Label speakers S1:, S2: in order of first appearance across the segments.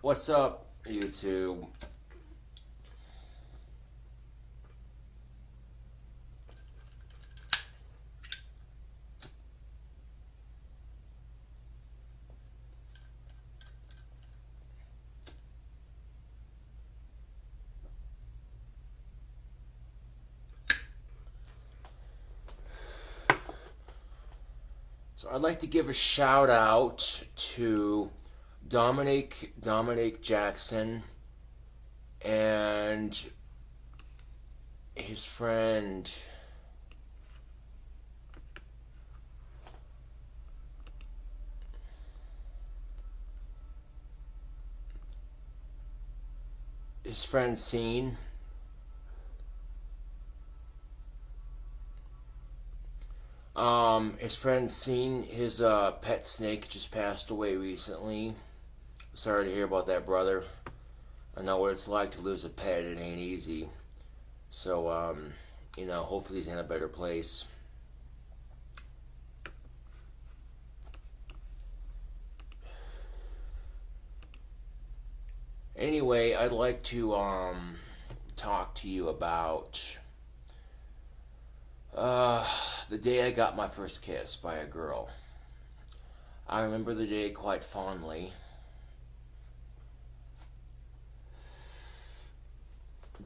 S1: What's up, YouTube? So I'd like to give a shout out to Dominic Jackson and his friend Scene. His friend Scene, his pet snake just passed away recently. Sorry to hear about that, brother. I know what it's like to lose a pet. It ain't easy. So, hopefully he's in a better place. Anyway, I'd like to talk to you about the day I got my first kiss by a girl. I remember the day quite fondly.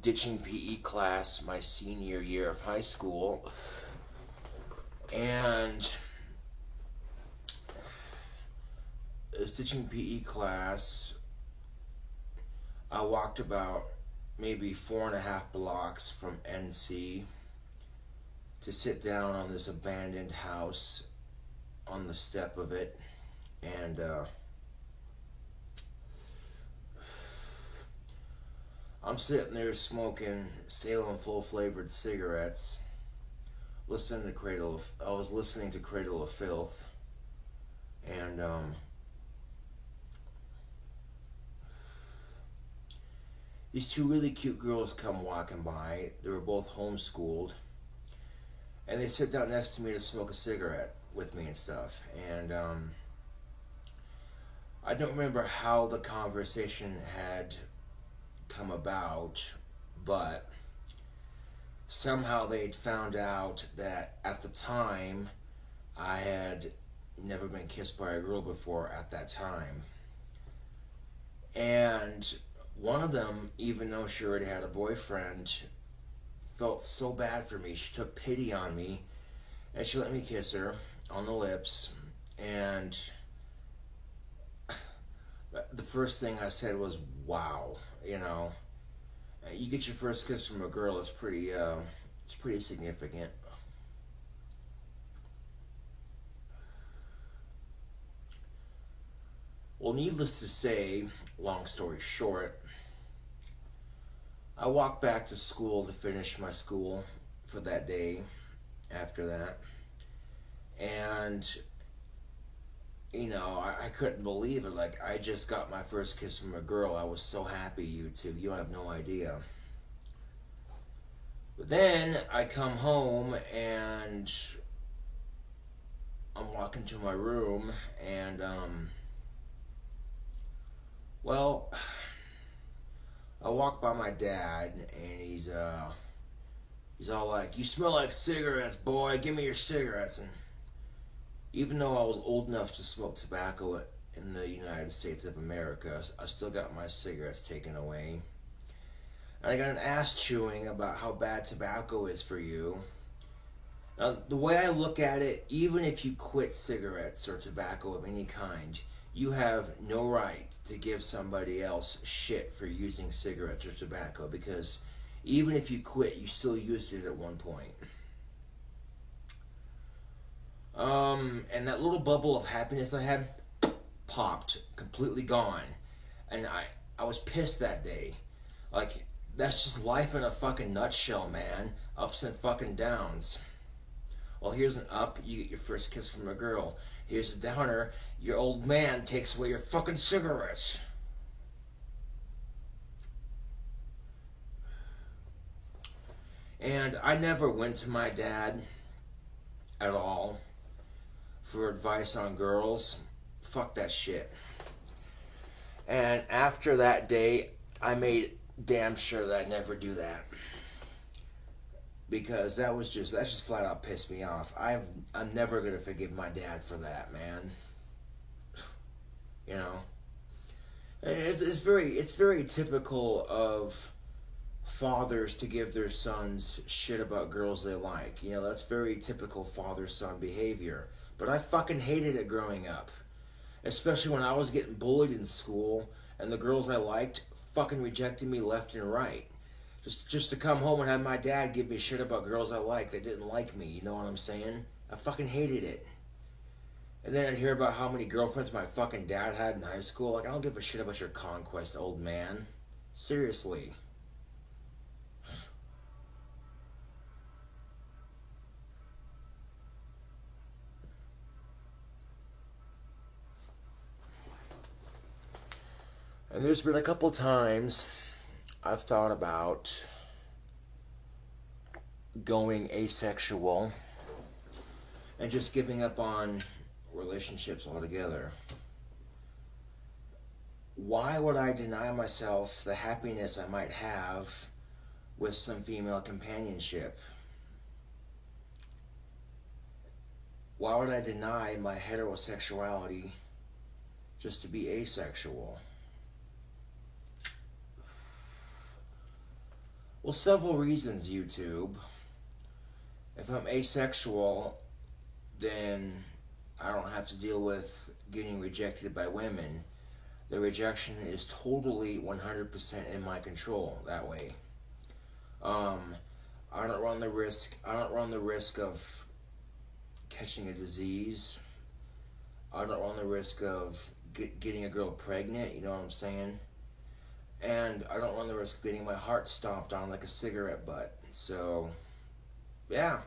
S1: Ditching PE class my senior year of high school, and ditching PE class, I walked about maybe 4.5 blocks from NC to sit down on this abandoned house on the step of it, and I'm sitting there smoking Salem full flavored cigarettes, I was listening to Cradle of Filth, and these two really cute girls come walking by. They were both homeschooled, and they sit down next to me to smoke a cigarette with me and stuff. And I don't remember how the conversation had come about, but somehow they'd found out that at the time I had never been kissed by a girl before at that time. And one of them, even though she already had a boyfriend, felt so bad for me. She took pity on me, and she let me kiss her on the lips. And the first thing I said was, "Wow, you get your first kiss from a girl. It's pretty significant." Well, needless to say, long story short, I walked back to school to finish my school for that day after that. And, I couldn't believe it. Like, I just got my first kiss from a girl. I was so happy, YouTube. You have no idea. But then I come home and I'm walking to my room, and, I walk by my dad, and he's all like, "You smell like cigarettes, boy. Give me your cigarettes." And even though I was old enough to smoke tobacco in the United States of America, I still got my cigarettes taken away. And I got an ass chewing about how bad tobacco is for you. Now, the way I look at it, even if you quit cigarettes or tobacco of any kind, you have no right to give somebody else shit for using cigarettes or tobacco, because even if you quit, you still used it at one point. And that little bubble of happiness I had popped, completely gone. And I was pissed that day. Like, that's just life in a fucking nutshell, man. Ups and fucking downs. Well, here's an up, you get your first kiss from a girl. Here's a downer, your old man takes away your fucking cigarettes. And I never went to my dad at all for advice on girls. Fuck that shit. And after that day, I made damn sure that I'd never do that. Because that's just flat out pissed me off. I'm never gonna forgive my dad for that, man. You know, and it's very typical of fathers to give their sons shit about girls they like. You know, that's very typical father-son behavior. But I fucking hated it growing up, especially when I was getting bullied in school and the girls I liked fucking rejected me left and right. Just to come home and have my dad give me shit about girls I like that didn't like me, you know what I'm saying? I fucking hated it. And then I'd hear about how many girlfriends my fucking dad had in high school. Like, I don't give a shit about your conquest, old man. Seriously. And there's been a couple times I've thought about going asexual and just giving up on relationships altogether. Why would I deny myself the happiness I might have with some female companionship? Why would I deny my heterosexuality just to be asexual? Well, several reasons, YouTube. If I'm asexual, then I don't have to deal with getting rejected by women. The rejection is totally 100% in my control that way. I don't run the risk of catching a disease. I don't run the risk of getting a girl pregnant, you know what I'm saying? And I don't run the risk of getting my heart stomped on like a cigarette butt. So, yeah.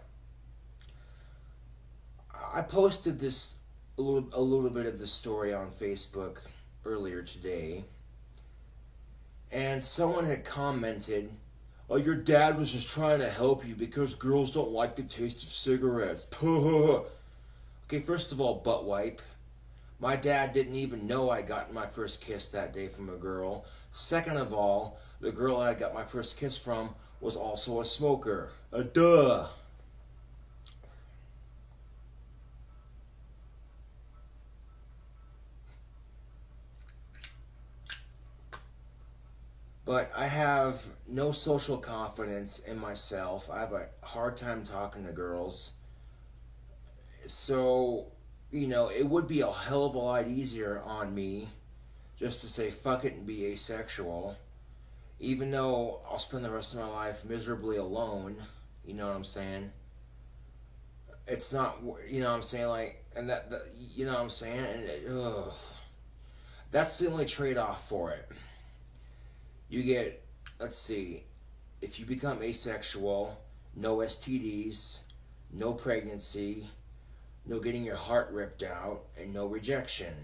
S1: I posted a little bit of this story on Facebook earlier today. And someone had commented, "Oh, your dad was just trying to help you because girls don't like the taste of cigarettes." Okay, first of all, butt wipe. My dad didn't even know I got my first kiss that day from a girl. Second of all, the girl I got my first kiss from was also a smoker. Duh. But I have no social confidence in myself. I have a hard time talking to girls. So, you know, it would be a hell of a lot easier on me just to say fuck it and be asexual, even though I'll spend the rest of my life miserably alone, you know what I'm saying? It's not, you know what I'm saying, like, and that you know what I'm saying, and that's the only trade-off for it. You get, let's see, if you become asexual, no STDs, no pregnancy, no getting your heart ripped out, and no rejection.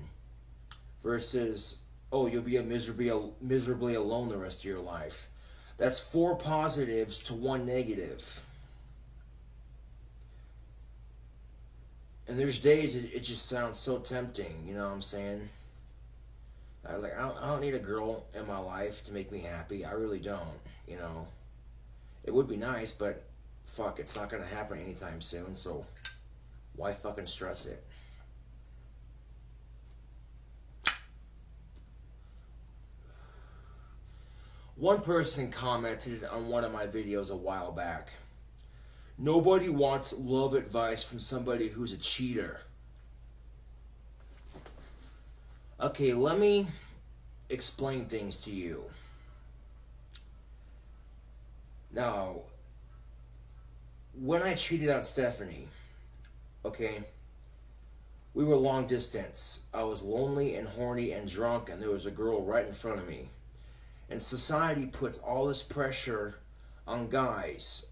S1: Versus, oh, you'll be miserably alone the rest of your life. That's 4 positives to 1 negative. And there's days it just sounds so tempting, you know what I'm saying? I don't need a girl in my life to make me happy. I really don't, you know. It would be nice, but fuck, it's not going to happen anytime soon, so why fucking stress it? One person commented on one of my videos a while back, "Nobody wants love advice from somebody who's a cheater." Okay, let me explain things to you. Now, when I cheated on Stephanie, okay, we were long distance. I was lonely and horny and drunk, and there was a girl right in front of me. And society puts all this pressure on guys.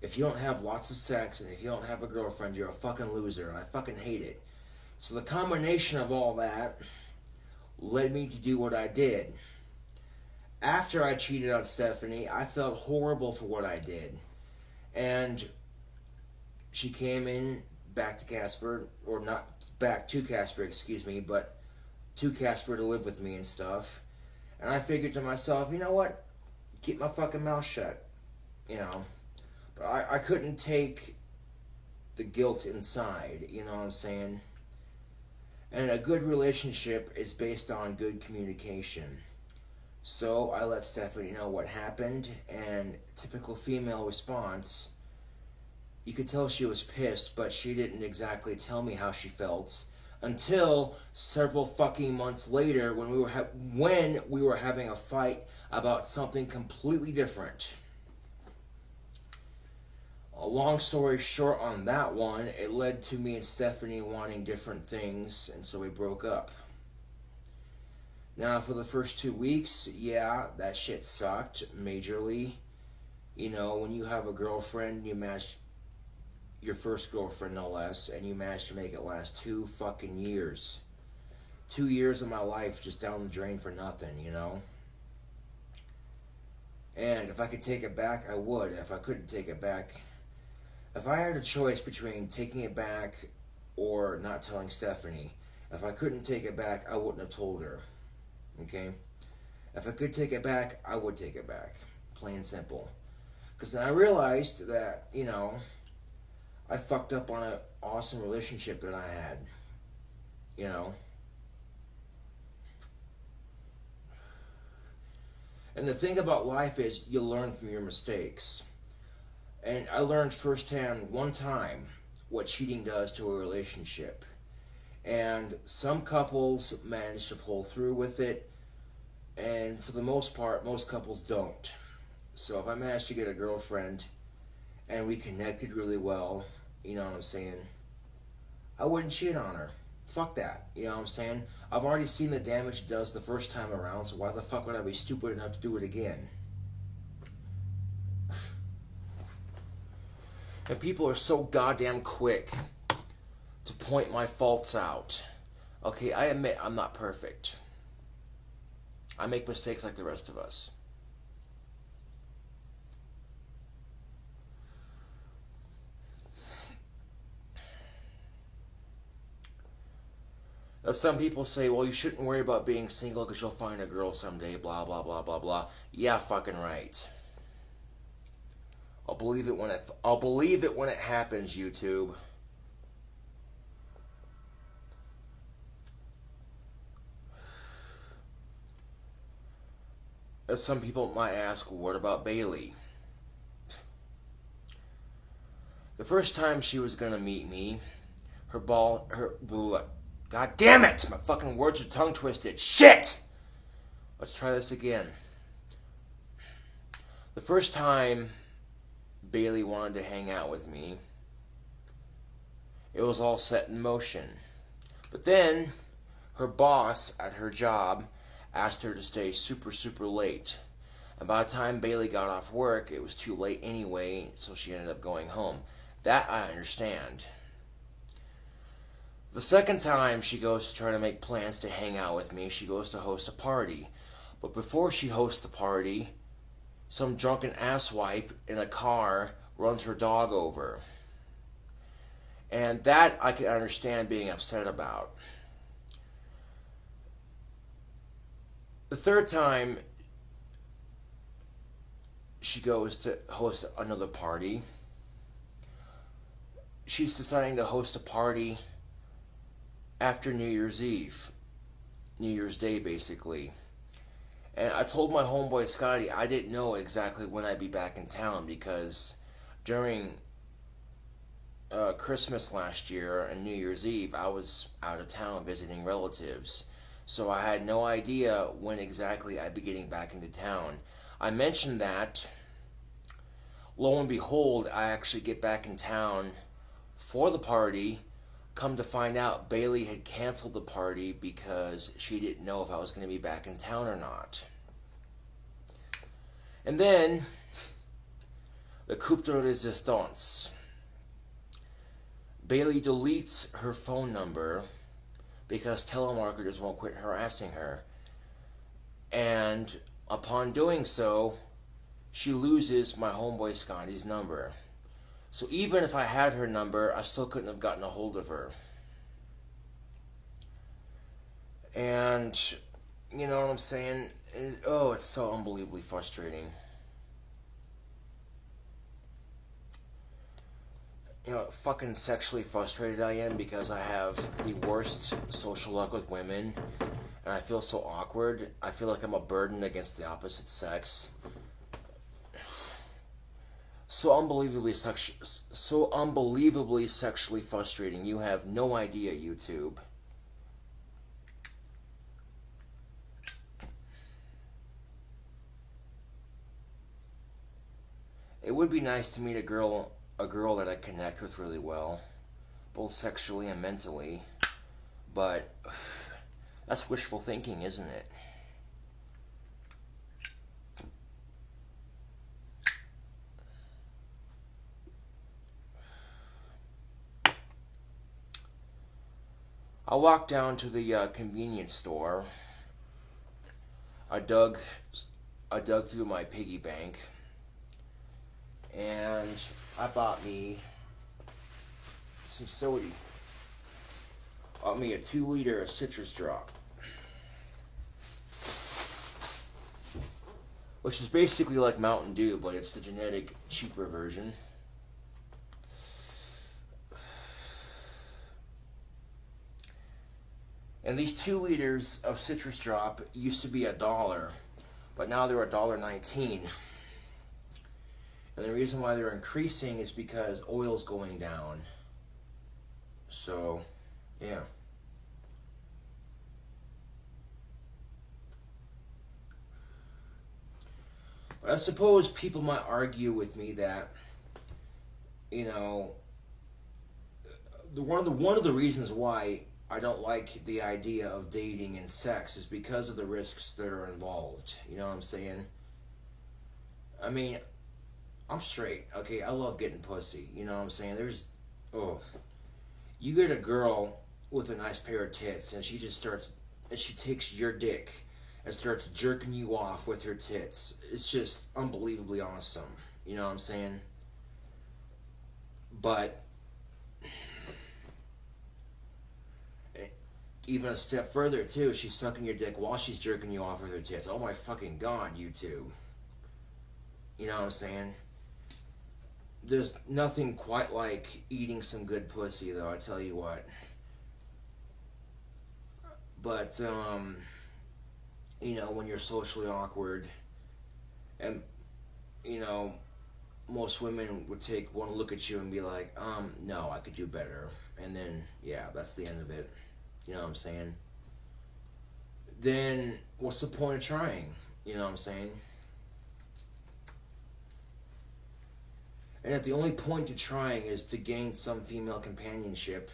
S1: If you don't have lots of sex and if you don't have a girlfriend, you're a fucking loser, and I fucking hate it. So the combination of all that led me to do what I did. After I cheated on Stephanie, I felt horrible for what I did. And she came in back to Casper, or not back to Casper, excuse me, but to Casper to live with me and stuff. And I figured to myself, you know what? Keep my fucking mouth shut. You know. But I couldn't take the guilt inside. You know what I'm saying? And a good relationship is based on good communication. So I let Stephanie know what happened, and typical female response, you could tell she was pissed, but she didn't exactly tell me how she felt until several fucking months later when we were having a fight about something completely different. A long story short on that one, it led to me and Stephanie wanting different things, and so we broke up. Now, for the first 2 weeks, yeah, that shit sucked majorly. You know, when you have a girlfriend, you manage, your first girlfriend no less, and you manage to make it last 2 fucking years. 2 years of my life just down the drain for nothing, you know? And if I could take it back, I would. If I couldn't take it back, if I had a choice between taking it back or not telling Stephanie, if I couldn't take it back, I wouldn't have told her. Okay? If I could take it back, I would take it back. Plain and simple. Because then I realized that, you know, I fucked up on an awesome relationship that I had. You know? And the thing about life is you learn from your mistakes. And I learned firsthand one time what cheating does to a relationship. And some couples manage to pull through with it, and for the most part, most couples don't. So if I managed to get a girlfriend and we connected really well, you know what I'm saying, I wouldn't cheat on her. Fuck that, you know what I'm saying? I've already seen the damage it does the first time around, so why the fuck would I be stupid enough to do it again? And people are so goddamn quick to point my faults out. Okay, I admit I'm not perfect. I make mistakes like the rest of us. Now, some people say, well, you shouldn't worry about being single because you'll find a girl someday, blah, blah, blah, blah, blah. Yeah, fucking right. I'll believe it when it happens, YouTube. As some people might ask, what about Bailey? The first time she was gonna meet me, God damn it! My fucking words are tongue twisted. Shit! Let's try this again. The first time Bailey wanted to hang out with me, it was all set in motion. But then, her boss at her job asked her to stay super, super late. And by the time Bailey got off work, it was too late anyway, so she ended up going home. That I understand. The second time she goes to try to make plans to hang out with me, she goes to host a party. But before she hosts the party, some drunken asswipe in a car runs her dog over. And that I can understand being upset about. The third time she goes to host another party, she's deciding to host a party after New Year's Eve. New Year's Day, basically. And I told my homeboy Scotty I didn't know exactly when I'd be back in town because during Christmas last year and New Year's Eve, I was out of town visiting relatives. So I had no idea when exactly I'd be getting back into town. I mentioned that. Lo and behold, I actually get back in town for the party. Come to find out, Bailey had canceled the party because she didn't know if I was going to be back in town or not. And then, the coup de resistance. Bailey deletes her phone number because telemarketers won't quit harassing her. And upon doing so, she loses my homeboy Scotty's number. So even if I had her number, I still couldn't have gotten a hold of her. And, you know what I'm saying? Oh, it's so unbelievably frustrating. You know, fucking sexually frustrated I am because I have the worst social luck with women, and I feel so awkward. I feel like I'm a burden against the opposite sex. So unbelievably sexually frustrating. You have no idea, YouTube. It would be nice to meet a girl that I connect with really well, both sexually and mentally, but that's wishful thinking, isn't it? I walked down to the convenience store. I dug through my piggy bank, and I bought me some soda. Bought me a 2-liter of citrus drop, which is basically like Mountain Dew, but it's the genetic, cheaper version. And these 2 liters of citrus drop used to be $1, but now they're $1.19. And the reason why they're increasing is because oil's going down. So, yeah. But I suppose people might argue with me that, you know, one of the reasons why I don't like the idea of dating and sex is because of the risks that are involved. You know what I'm saying? I mean, I'm straight, okay? I love getting pussy. You know what I'm saying? You get a girl with a nice pair of tits, and she takes your dick and starts jerking you off with her tits. It's just unbelievably awesome. You know what I'm saying? But even a step further, too, she's sucking your dick while she's jerking you off with her tits. Oh my fucking God, you two. You know what I'm saying? There's nothing quite like eating some good pussy, though, I tell you what. But, you know, when you're socially awkward, and, you know, most women would take one look at you and be like, no, I could do better. And then, yeah, that's the end of it. You know what I'm saying? Then, what's the point of trying? You know what I'm saying? And if the only point to trying is to gain some female companionship,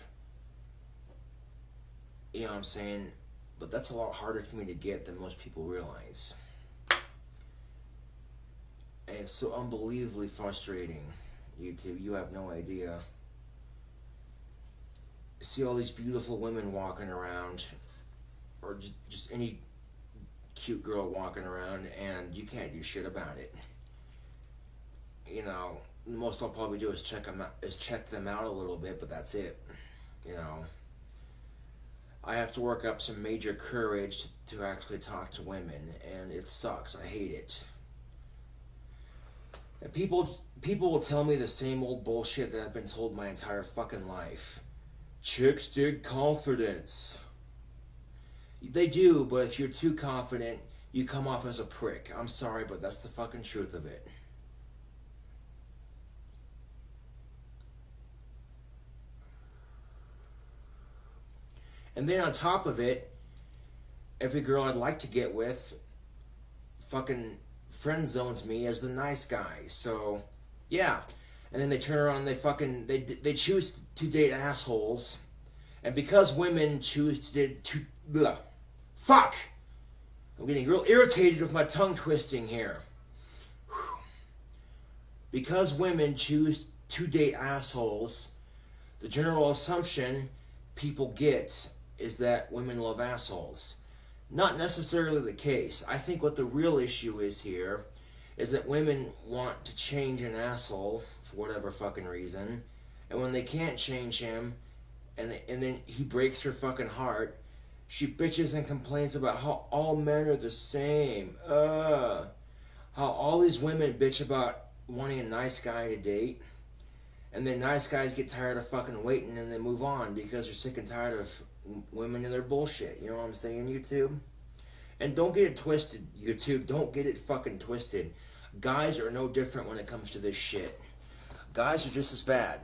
S1: you know what I'm saying? But that's a lot harder for me to get than most people realize. And it's so unbelievably frustrating, YouTube. You have no idea. See all these beautiful women walking around, or just any cute girl walking around, and you can't do shit about it. You know, the most I'll probably do is check them out a little bit, but that's it. You know, I have to work up some major courage to actually talk to women, and it sucks. I hate it. And people will tell me the same old bullshit that I've been told my entire fucking life. Chicks dig confidence. They do, but if you're too confident, you come off as a prick. I'm sorry, but that's the fucking truth of it. And then on top of it, every girl I'd like to get with fucking friend zones me as the nice guy. So, yeah. And then they turn around and they choose to date assholes. And because women choose fuck! I'm getting real irritated with my tongue twisting here. Whew. Because women choose to date assholes, the general assumption people get is that women love assholes. Not necessarily the case. I think what the real issue is here is that women want to change an asshole for whatever fucking reason, and when they can't change him, and then he breaks her fucking heart, She bitches and complains about how all men are the same. How all these women bitch about wanting a nice guy to date. And then nice guys get tired of fucking waiting and they move on because they're sick and tired of women and their bullshit. You know what I'm saying, YouTube? And don't get it twisted, YouTube. Don't get it fucking twisted. Guys are no different when it comes to this shit. Guys are just as bad.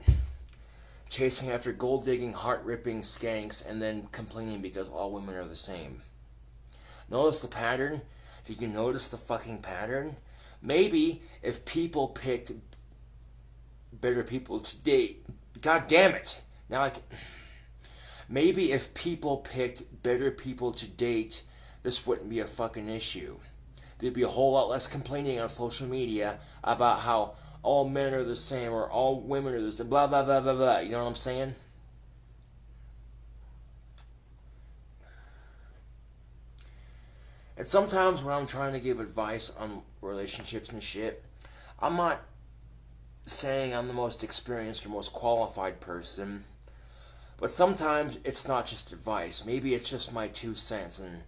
S1: Chasing after gold-digging, heart-ripping skanks and then complaining because all women are the same. Notice the pattern? Did you notice the fucking pattern? Maybe if people picked better people to date... God damn it! Now I can... Maybe if people picked better people to date, this wouldn't be a fucking issue. There'd be a whole lot less complaining on social media about how all men are the same or all women are the same, blah, blah, blah, blah, blah. You know what I'm saying? And sometimes when I'm trying to give advice on relationships and shit, I'm not saying I'm the most experienced or most qualified person, but sometimes it's not just advice. Maybe it's just my 2 cents and,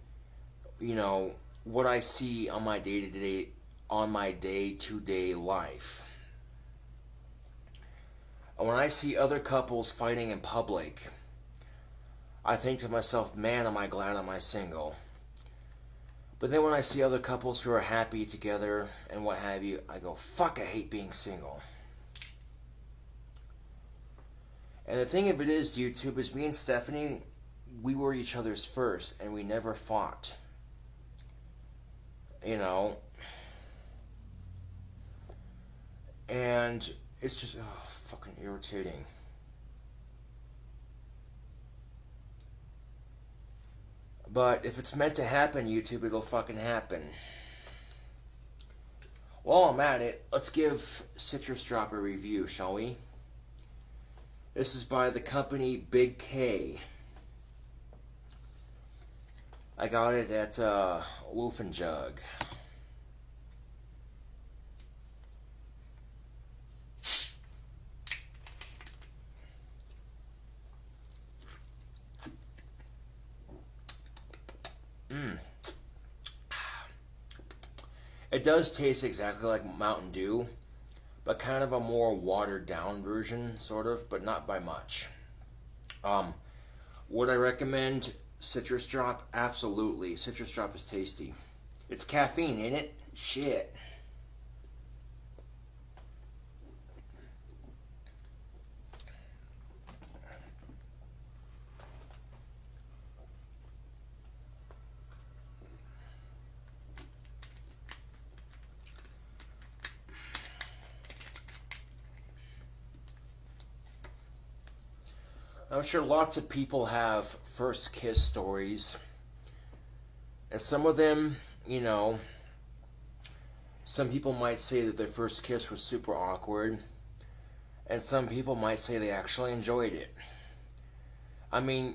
S1: you know, what I see on my day-to-day, on my day-to-day life. And when I see other couples fighting in public, I think to myself, man, am I glad am I single. But then when I see other couples who are happy together and what have you, I go, fuck, I hate being single. And the thing of it is, YouTube, is me and Stephanie, we were each other's first, and we never fought. You know? And it's just, fucking irritating. But if it's meant to happen, YouTube, it'll fucking happen. While I'm at it, let's give Citrus Drop a review, shall we? This is by the company Big K. I got it at Wolf and Jug. It does taste exactly like Mountain Dew, but kind of a more watered down version, sort of, but not by much. Would I recommend Citrus Drop? Absolutely. Citrus Drop is tasty. It's caffeine, ain't it? Shit. I'm sure lots of people have first kiss stories. And some of them, you know, some people might say that their first kiss was super awkward. And some people might say they actually enjoyed it. I mean,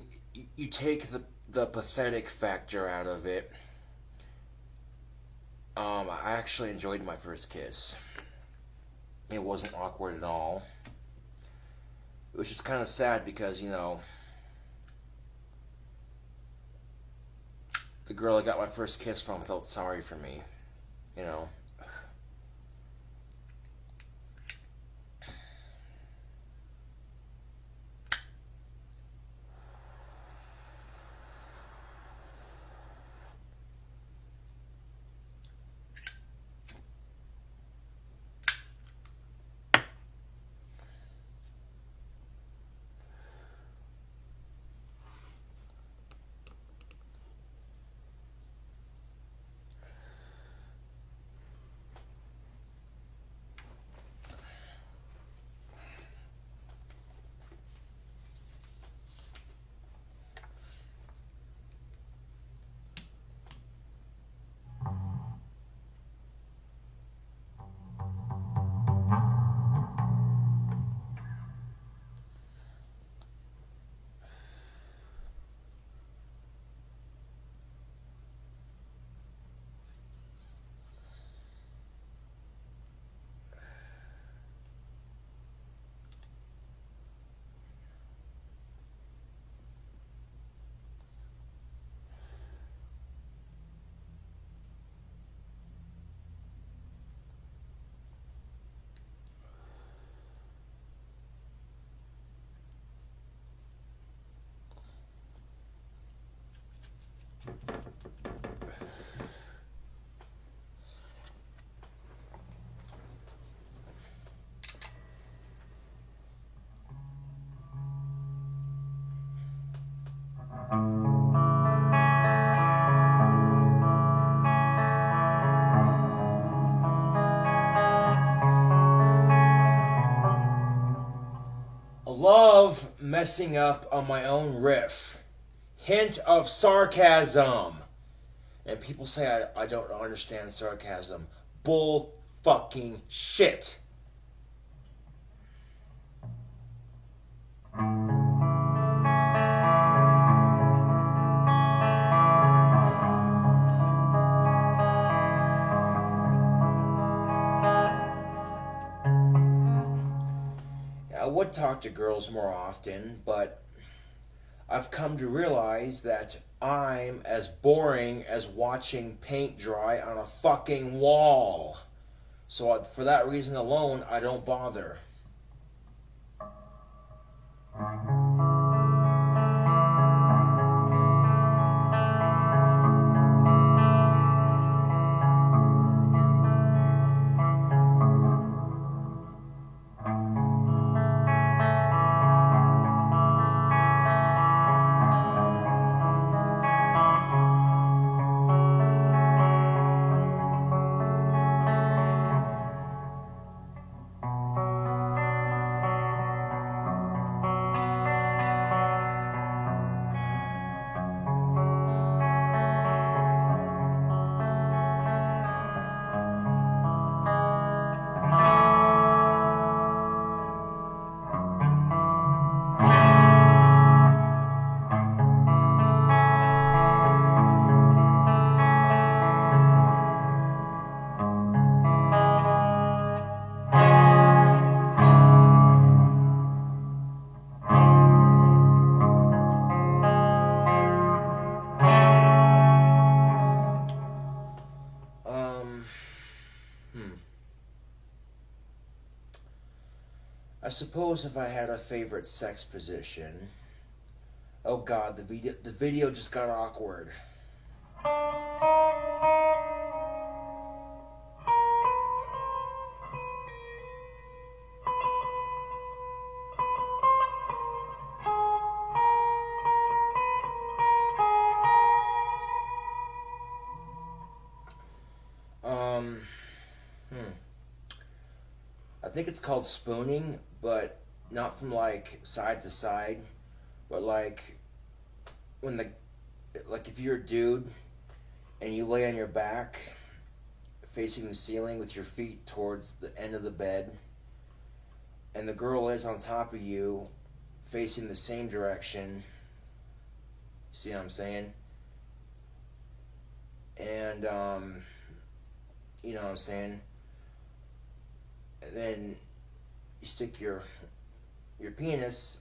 S1: you take the pathetic factor out of it. I actually enjoyed my first kiss. It wasn't awkward at all. It was just kind of sad because, you know, the girl I got my first kiss from felt sorry for me, you know. messing up on my own riff. Hint of sarcasm. And people say I don't understand sarcasm. Bull fucking shit. I would talk to girls more often, but I've come to realize that I'm as boring as watching paint dry on a fucking wall. So for that reason alone, I don't bother. I suppose if I had a favorite sex position... Oh god, the video just got awkward. I think it's called spooning, but not from like side to side, but like when if you're a dude and you lay on your back facing the ceiling with your feet towards the end of the bed, and the girl is on top of you facing the same direction. See what I'm saying? And you know what I'm saying? And then you stick your penis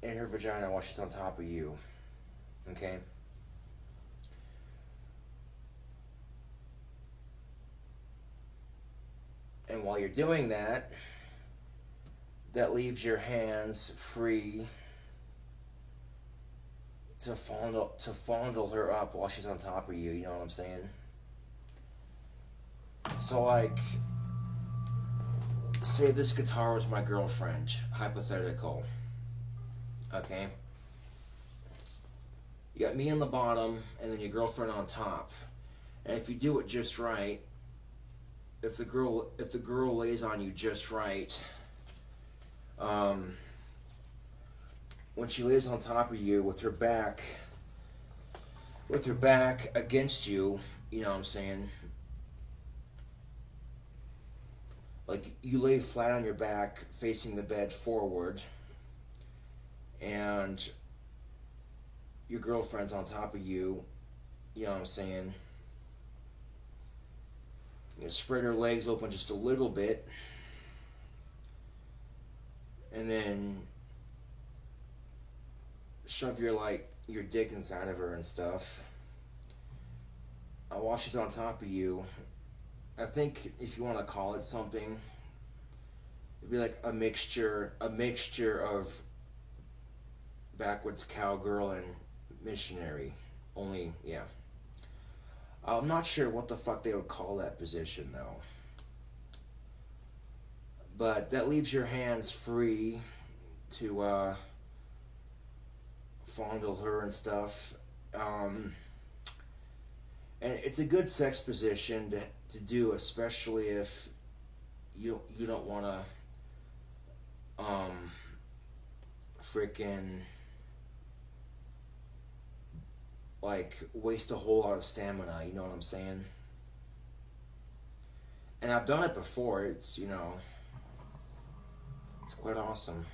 S1: in her vagina while she's on top of you. Okay? And while you're doing that, that leaves your hands free to fondle her up while she's on top of you. You know what I'm saying? So like, say this guitar was my girlfriend, hypothetical, okay? You got me on the bottom, and then your girlfriend on top. And if you do it just right, if the girl lays on you just right, when she lays on top of you with her back against you, you know what I'm saying? Like, you lay flat on your back, facing the bed forward, and your girlfriend's on top of you, you know what I'm saying? You spread her legs open just a little bit, and then shove your dick inside of her and stuff. While she's on top of you, I think if you want to call it something, it'd be like a mixture of backwoods cowgirl and missionary. Only, yeah. I'm not sure what the fuck they would call that position though. But that leaves your hands free to fondle her and stuff. And it's a good sex position to do, especially if you don't want to freaking like waste a whole lot of stamina, you know what I'm saying? And I've done it before. It's, you know, it's quite awesome.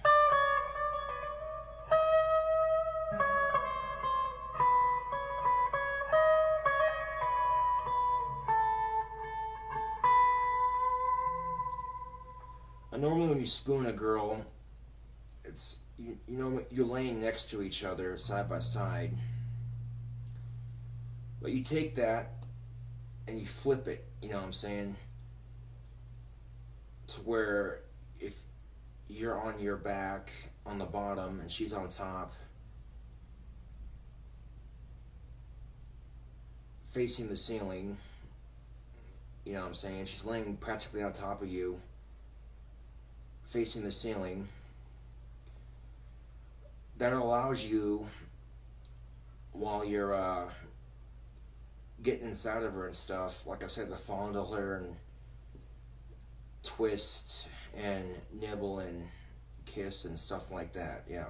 S1: And normally when you spoon a girl, it's, you know, you're laying next to each other, side by side. But you take that and you flip it, you know what I'm saying? To where if you're on your back on the bottom and she's on top, facing the ceiling, you know what I'm saying? She's laying practically on top of you, facing the ceiling. That allows you, while you're getting inside of her and stuff, like I said, to fondle her and twist and nibble and kiss and stuff like that, yeah.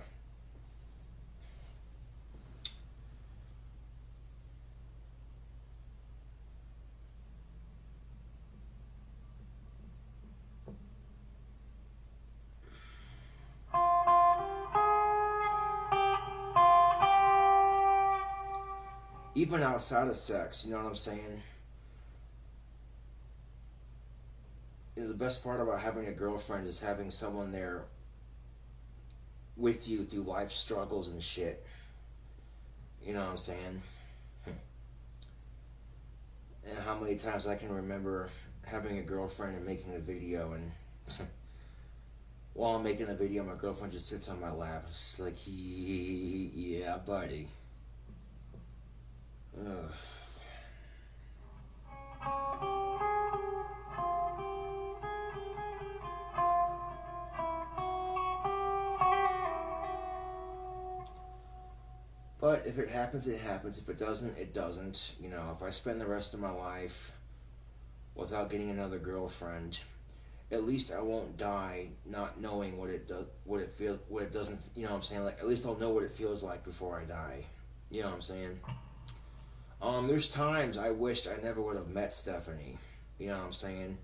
S1: Even outside of sex, you know what I'm saying? You know, the best part about having a girlfriend is having someone there with you through life struggles and shit. You know what I'm saying? And how many times I can remember having a girlfriend and making a video, and while I'm making a video, my girlfriend just sits on my lap. It's like, yeah, buddy. Ugh. But if it happens, it happens. If it doesn't, it doesn't. You know, if I spend the rest of my life without getting another girlfriend, at least I won't die not knowing what it does, what it feels, what it doesn't. You know what I'm saying? Like, at least I'll know what it feels like before I die. You know what I'm saying? There's times I wished I never would have met Stephanie. You know what I'm saying?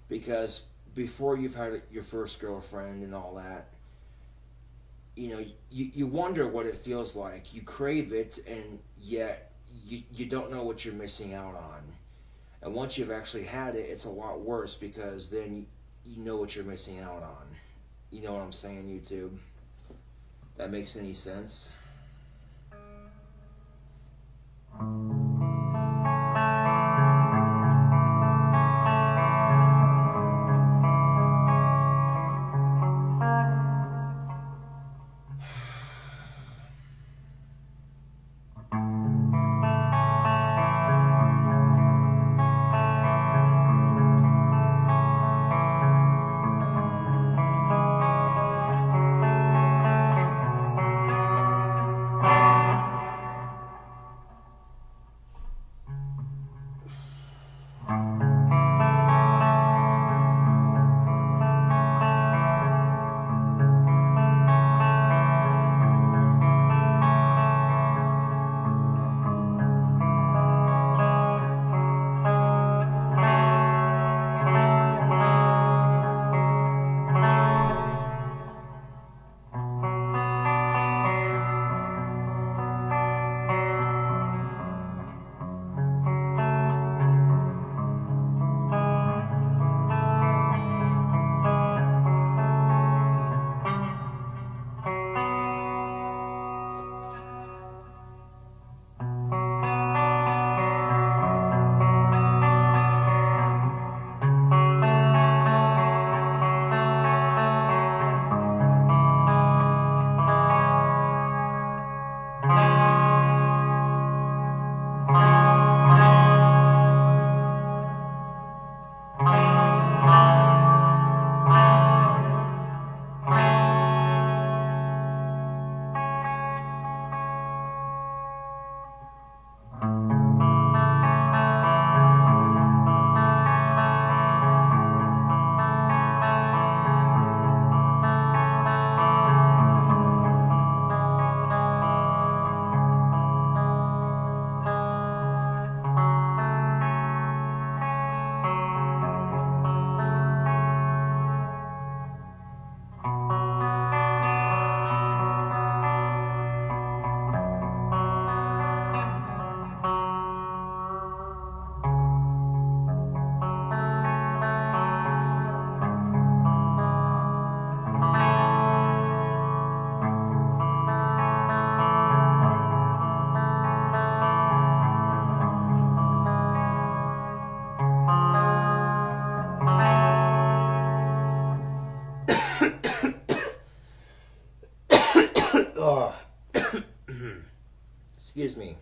S1: Because before you've had your first girlfriend and all that, you know, you wonder what it feels like. You crave it, and yet you don't know what you're missing out on. And once you've actually had it, it's a lot worse, because then you know what you're missing out on. You know what I'm saying, YouTube? That makes any sense? Excuse me.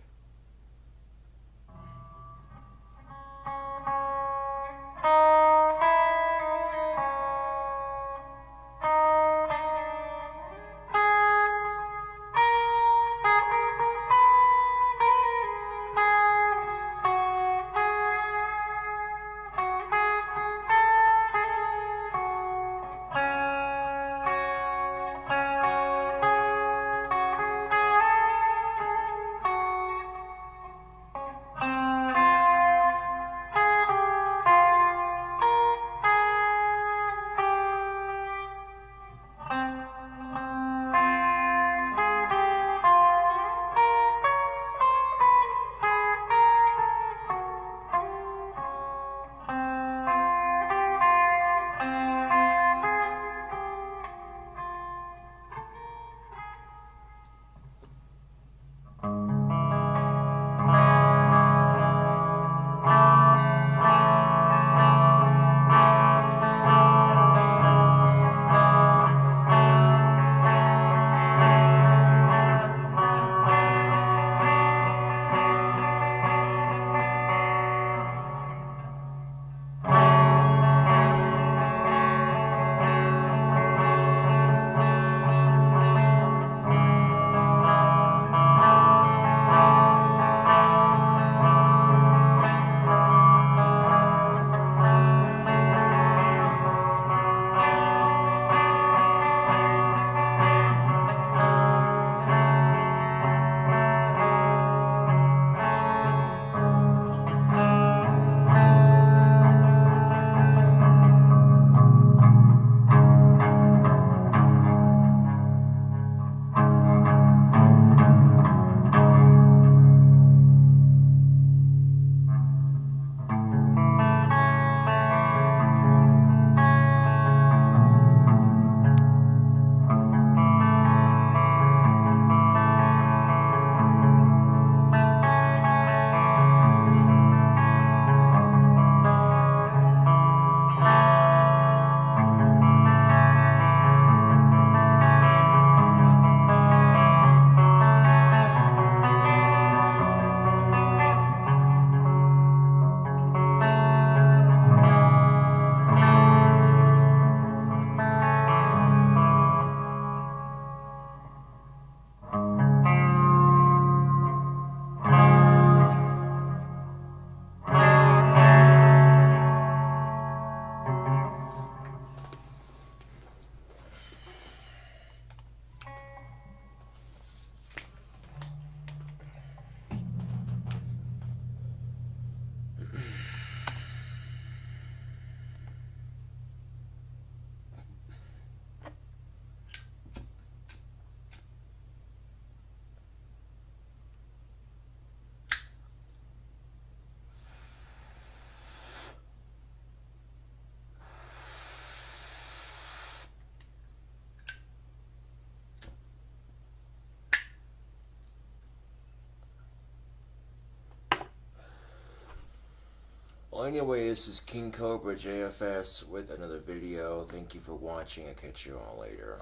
S1: Well, anyway, this is KingCobraJFS with another video. Thank you for watching. I'll catch you all later.